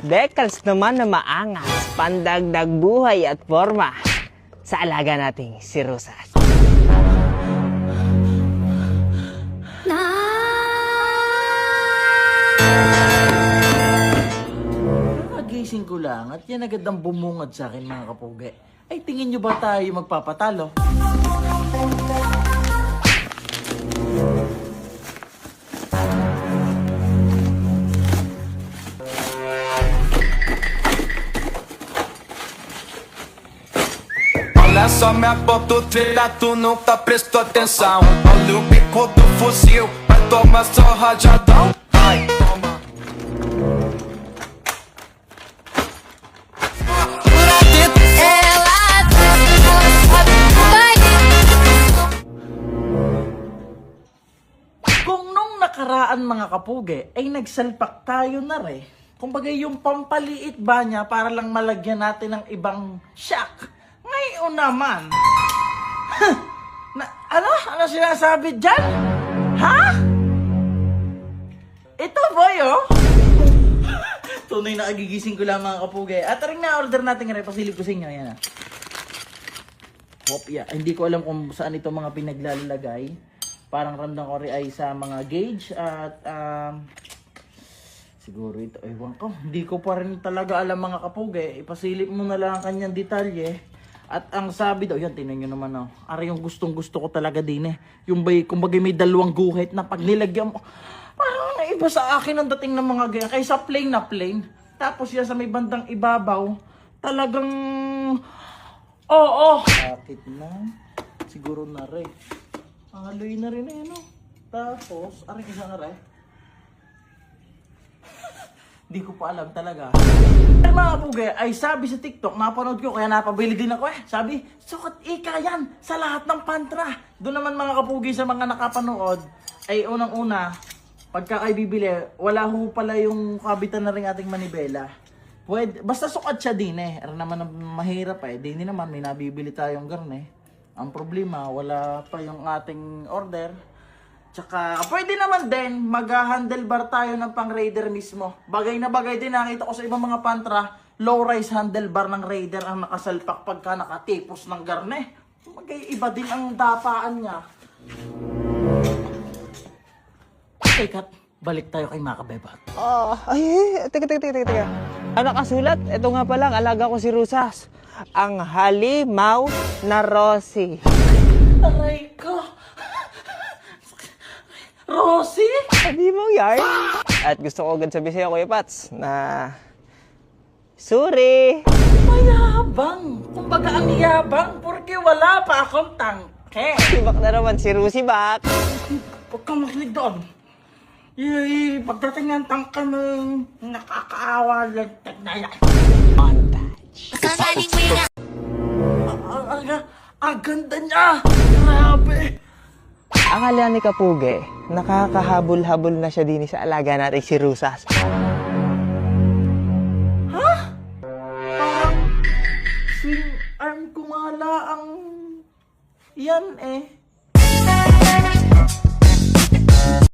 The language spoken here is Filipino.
Decals naman na maangas, pandagdag buhay at forma sa alaga nating si Rosas. Kagising ko lang at yan agad ang bumungad sa akin mga kapugi. Ay tingin nyo ba tayo magpapatalo? Olha só minha foto trilha, tu nunca prestou atenção. Olha o bico do fuzil, vai tomar só rajadão. Vai, toma. Kung nung nakaraan mga kapugi ay nagsalpak tayo na rin. Kumbaga yung pampaliit ba niya para lang malagyan natin ng ibang shock. Ngayon naman, ano sinasabi dyan? Ha? Ito boy oh. Tunay na kagigising ko lang mga kapugi. At rin na order natin nga rin, pasilip ko sa inyo. Yan ah. Kopya. Hindi ko alam kung saan ito mga pinaglalagay. Parang ramdam ko rin ay sa mga gauge at siguro ito, ewan ko. Hindi ko pa rin talaga alam mga kapugi. Ipasilip mo na lang ang kanyang detalye. At ang sabi daw, yan, tingnan nyo naman oh. Ari yung gustong gusto ko talaga din eh. Yung kumbaga may dalawang guhit na pag nilagyan mo, parang naiba sa akin ang dating ng mga ganyan. Kaysa plain na plain. Tapos yan sa may bandang ibabaw, talagang, oo. Bakit na? Siguro na rin. Aloy na rin eh, no? Tapos, aring isa na rin. Di ko pa alam talaga. Ay mga kapugi, ay sabi sa TikTok, napanood ko, kaya napabili din ako eh. Sabi, sukat ika yan sa lahat ng pantra. Doon naman mga kapugi sa mga nakapanood, ay unang-una, pagka kayo bibili, wala ho pala yung kabitan na rin ating manibela. Pwede, basta sukat siya din eh. Ano naman ang mahirap eh. Di naman may nabibili tayong garne. Ang problema, wala pa yung ating order. Tsaka, pwede naman din, mag-handlebar tayo ng pang-raider mismo. Bagay na bagay din, nakita ko sa ibang mga pantra, low-rise handlebar ng raider ang nakasalpak pagka nakatipos ng garne. Mag-iba din ang dapaan niya. Okay, Kat, balik tayo kay Makabebot. Teka. Ano nakasulat? Ito nga palang, alaga ko si Rosas. Ang halimaw na Rosie. Aray ko! Rosie? Sabi mo yan. At gusto ko agad sabi sa'yo, Kuya Pats, na sorry. Mayabang. Kumbaga ang yabang porque wala pa akong tangke. Sibak na naman si Rosie Bak. Huwag kang makinig doon. Yay, pagdating ng tangke mo, nakakaawa lang na yan. Montage. Ang ganda niya. Grabe. Akala ni Kapuge, nakakahabol-habol na siya din sa alaga natin si Rosas. Ha? Parang swing arm ko nga ang yan eh.